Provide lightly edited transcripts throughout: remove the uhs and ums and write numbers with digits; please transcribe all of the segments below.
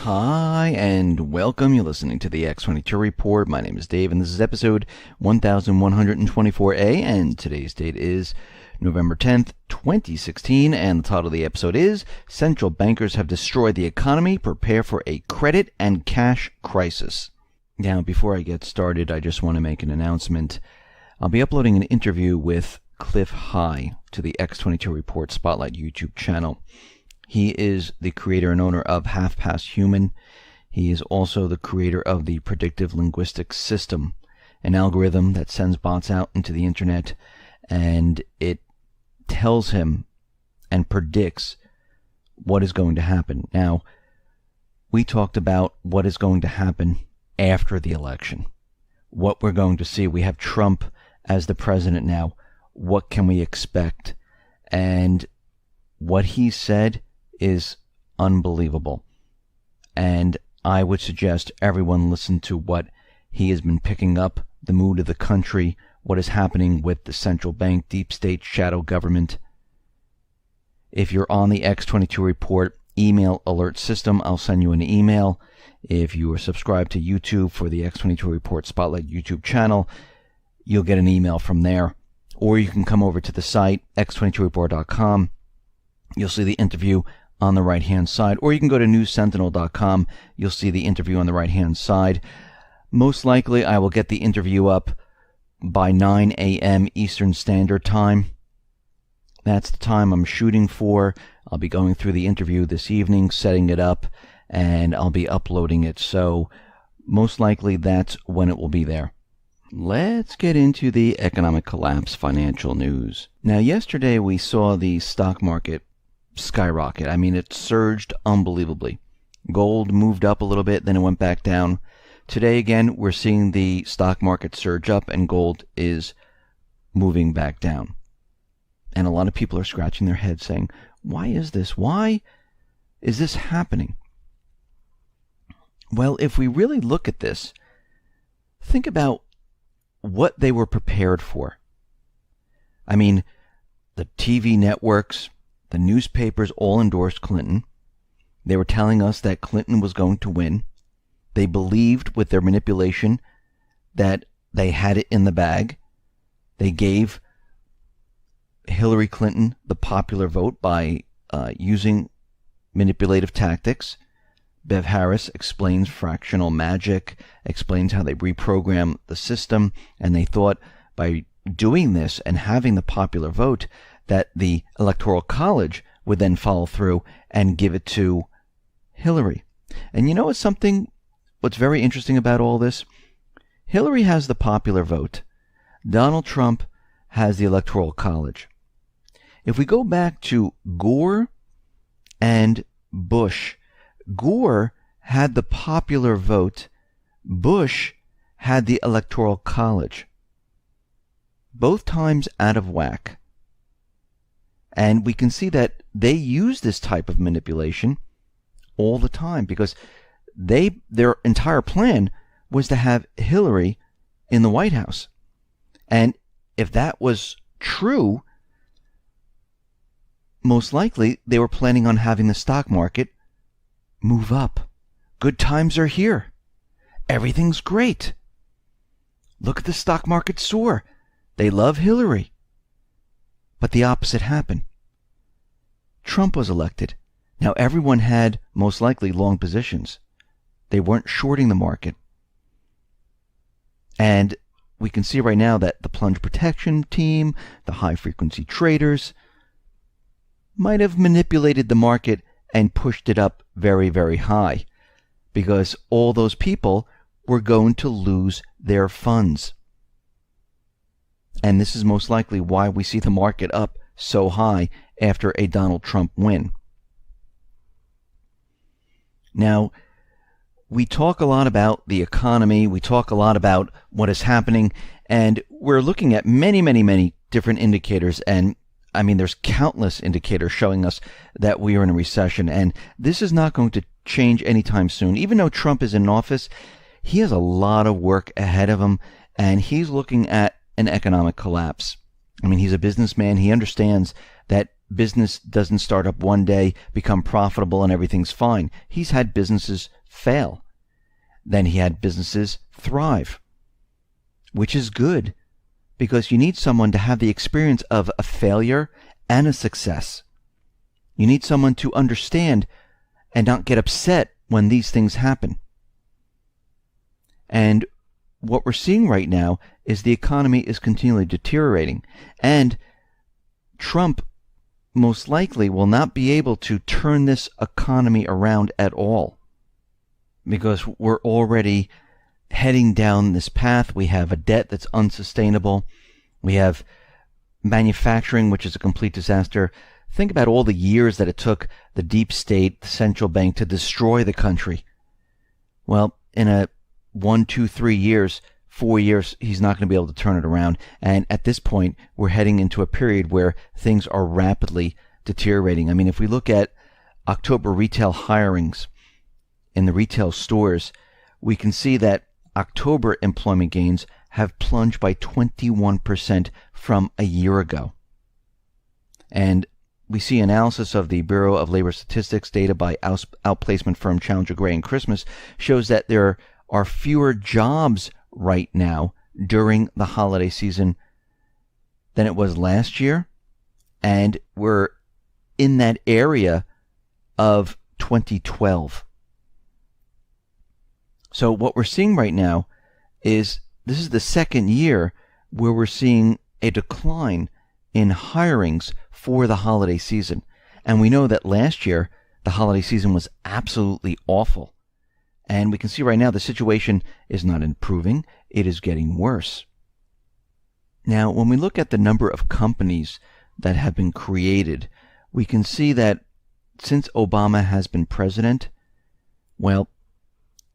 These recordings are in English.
Hi, and welcome. You're listening to the X22 Report. My name is Dave, and this is episode 1124A, and today's date is November 10th, 2016, and the title of the episode is Central Bankers Have Destroyed the Economy, Prepare for a Credit and Cash Crisis. Now, before I get started, I just want to make an announcement. I'll be uploading an interview with Cliff High to the X22 Report Spotlight YouTube channel. He is the creator and owner of Half Past Human. He is also the creator of the Predictive Linguistics System, an algorithm that sends bots out into the internet, and it tells him and predicts what is going to happen. Now, we talked about what is going to happen after the election, what we're going to see. We have Trump as the president now. What can we expect? And what he said is unbelievable. And I would suggest everyone listen to what he has been picking up, the mood of the country, what is happening with the central bank, deep state, shadow government. If you're on the X22 Report email alert system, I'll send you an email. If you are subscribed to YouTube for the X22 Report Spotlight YouTube channel, you'll get an email from there. Or you can come over to the site, x22report.com. You'll see the interview on the right-hand side, or you can go to newssentinel.com. You'll see the interview on the right-hand side. Most likely, I will get the interview up by 9 a.m. Eastern Standard Time. That's the time I'm shooting for. I'll be going through the interview this evening, setting it up, and I'll be uploading it. So most likely, that's when it will be there. Let's get into the economic collapse financial news. Now, yesterday we saw the stock market skyrocket. I mean, it surged unbelievably. Gold moved up a little bit, then it went back down. Today, again, we're seeing the stock market surge up and gold is moving back down. And a lot of people are scratching their heads saying, why is this? Why is this happening? Well, if we really look at this, think about what they were prepared for. I mean, the TV networks, the newspapers all endorsed Clinton. They were telling us that Clinton was going to win. They believed with their manipulation that they had it in the bag. They gave Hillary Clinton the popular vote by using manipulative tactics. Bev Harris explains fractional magic, explains how they reprogram the system, and they thought by doing this and having the popular vote that the Electoral College would then follow through and give it to Hillary. And you know what's very interesting about all this? Hillary has the popular vote. Donald Trump has the Electoral College. If we go back to Gore and Bush, Gore had the popular vote. Bush had the Electoral College. Both times out of whack. And we can see that they use this type of manipulation all the time because their entire plan was to have Hillary in the White House. And if that was true, most likely they were planning on having the stock market move up. Good times are here. Everything's great. Look at the stock market soar. They love Hillary. But the opposite happened. Trump was elected. Now everyone had most likely long positions. They weren't shorting the market. And we can see right now that the plunge protection team, the high frequency traders, might have manipulated the market and pushed it up very, very high because all those people were going to lose their funds. And this is most likely why we see the market up so high after a Donald Trump win. Now, we talk a lot about the economy. We talk a lot about what is happening. And we're looking at many, many, many different indicators. And I mean, there's countless indicators showing us that we are in a recession. And this is not going to change anytime soon. Even though Trump is in office, he has a lot of work ahead of him. And he's looking at an economic collapse. I mean, he's a businessman. He understands that business doesn't start up one day, become profitable, and everything's fine. He's had businesses fail. Then he had businesses thrive, which is good because you need someone to have the experience of a failure and a success. You need someone to understand and not get upset when these things happen. And what we're seeing right now is the economy is continually deteriorating, and Trump most likely will not be able to turn this economy around at all because we're already heading down this path. We have a debt that's unsustainable. We have manufacturing, which is a complete disaster. Think about all the years that it took the deep state, the central bank, to destroy the country. Well, in a 1, 2, 3 years, 4 years, he's not going to be able to turn it around. And at this point, we're heading into a period where things are rapidly deteriorating. I mean, if we look at October retail hirings in the retail stores, we can see that October employment gains have plunged by 21% from a year ago. And we see analysis of the Bureau of Labor Statistics data by outplacement firm Challenger Gray and Christmas shows that there are fewer jobs right now during the holiday season than it was last year. And we're in that area of 2012. So what we're seeing right now is this is the second year where we're seeing a decline in hirings for the holiday season. And we know that last year, the holiday season was absolutely awful. And we can see right now the situation is not improving. It is getting worse. Now, when we look at the number of companies that have been created, we can see that since Obama has been president, well,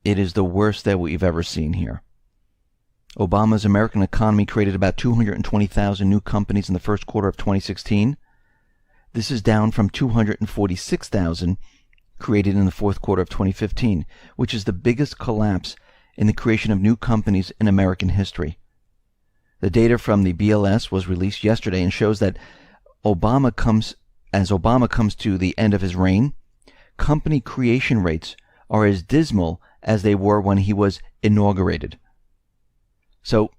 it is the worst that we've ever seen here. Obama's American economy created about 220,000 new companies in the first quarter of 2016. This is down from 246,000 created in the fourth quarter of 2015, which is the biggest collapse in the creation of new companies in American history. The data from the BLS was released yesterday and shows that as Obama comes to the end of his reign, company creation rates are as dismal as they were when he was inaugurated. So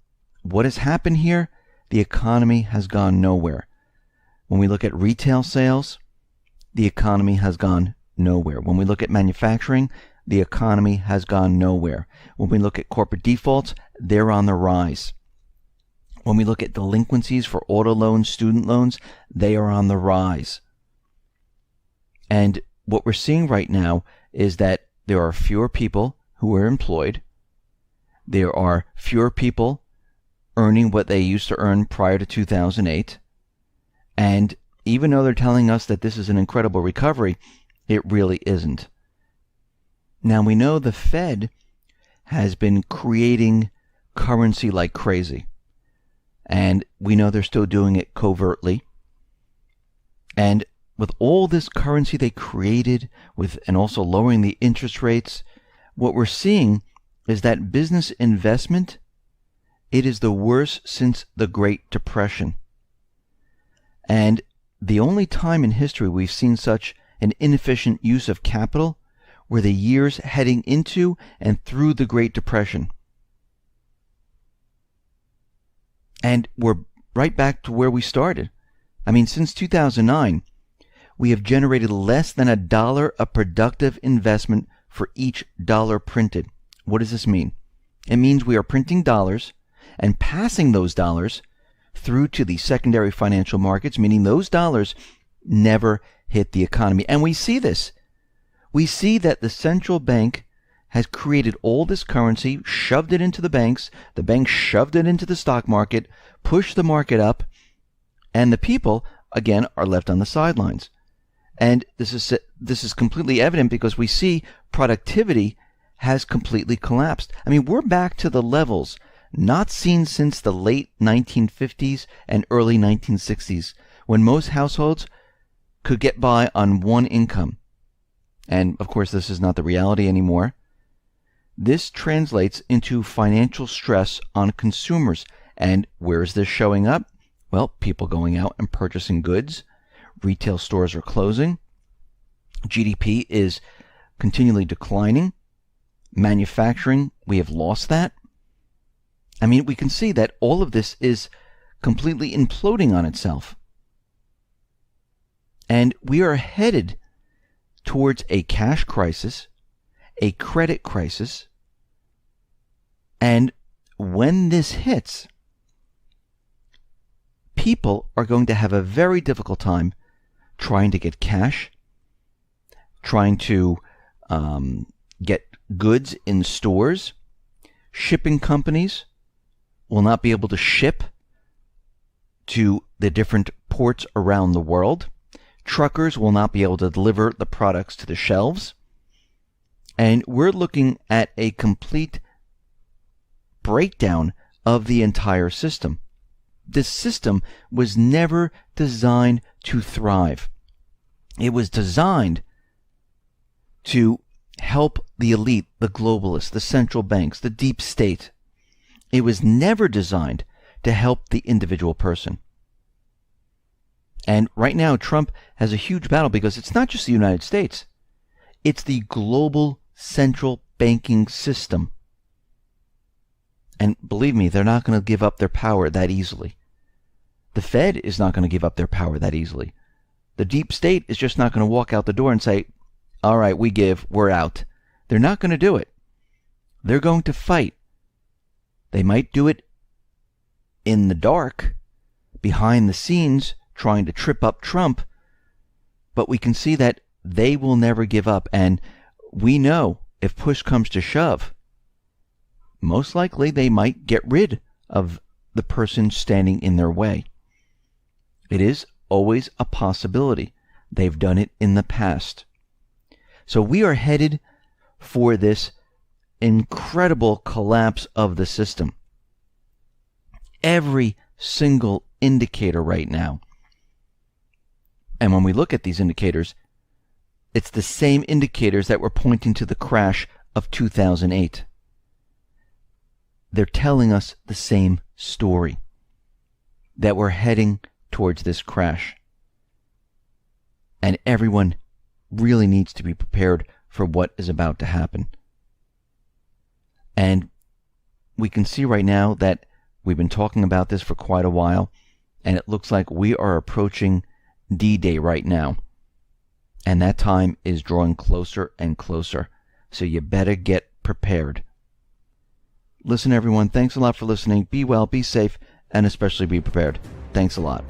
what has happened here? The economy has gone nowhere. When we look at retail sales, the economy has gone nowhere. When we look at manufacturing, the economy has gone nowhere. When we look at corporate defaults, they're on the rise. When we look at delinquencies for auto loans, student loans, they are on the rise. And what we're seeing right now is that there are fewer people who are employed. There are fewer people earning what they used to earn prior to 2008. And even though they're telling us that this is an incredible recovery, it really isn't. Now, we know the Fed has been creating currency like crazy. And we know they're still doing it covertly. And with all this currency they created, and also lowering the interest rates, what we're seeing is that business investment, it is the worst since the Great Depression. And the only time in history we've seen such an inefficient use of capital were the years heading into and through the Great Depression. And we're right back to where we started. I mean, since 2009, we have generated less than $1 of productive investment for each dollar printed. What does this mean? It means we are printing dollars and passing those dollars through to the secondary financial markets, meaning those dollars never hit the economy. And we see this. We see that the central bank has created all this currency, shoved it into the banks shoved it into the stock market, pushed the market up, and the people, again, are left on the sidelines. And this is completely evident because we see productivity has completely collapsed. I mean, we're back to the levels not seen since the late 1950s and early 1960s, when most households could get by on one income. And of course, this is not the reality anymore. This translates into financial stress on consumers. And where is this showing up? Well, people going out and purchasing goods, Retail stores are closing. GDP is continually declining. Manufacturing, we have lost that. I mean, we can see that all of this is completely imploding on itself. And we are headed towards a cash crisis, a credit crisis. And when this hits, people are going to have a very difficult time trying to get cash, trying to get goods in stores. Shipping companies will not be able to ship to the different ports around the world. Truckers will not be able to deliver the products to the shelves. And we're looking at a complete breakdown of the entire system. This system was never designed to thrive. It was designed to help the elite, the globalists, the central banks, the deep state. It was never designed to help the individual person. And right now, Trump has a huge battle because it's not just the United States. It's the global central banking system. And believe me, they're not going to give up their power that easily. The Fed is not going to give up their power that easily. The deep state is just not going to walk out the door and say, all right, we're out. They're not going to do it. They're going to fight. They might do it in the dark, behind the scenes, trying to trip up Trump, but we can see that they will never give up. And we know if push comes to shove, most likely they might get rid of the person standing in their way. It is always a possibility. They've done it in the past. So we are headed for this incredible collapse of the system. Every single indicator right now, and when we look at these indicators, it's the same indicators that were pointing to the crash of 2008. They're telling us the same story, that we're heading towards this crash. And everyone really needs to be prepared for what is about to happen. And we can see right now that we've been talking about this for quite a while, and it looks like we are approaching D-Day right now. And that time is drawing closer and closer. So you better get prepared. Listen, everyone, thanks a lot for listening. Be well, be safe, and especially be prepared. Thanks a lot.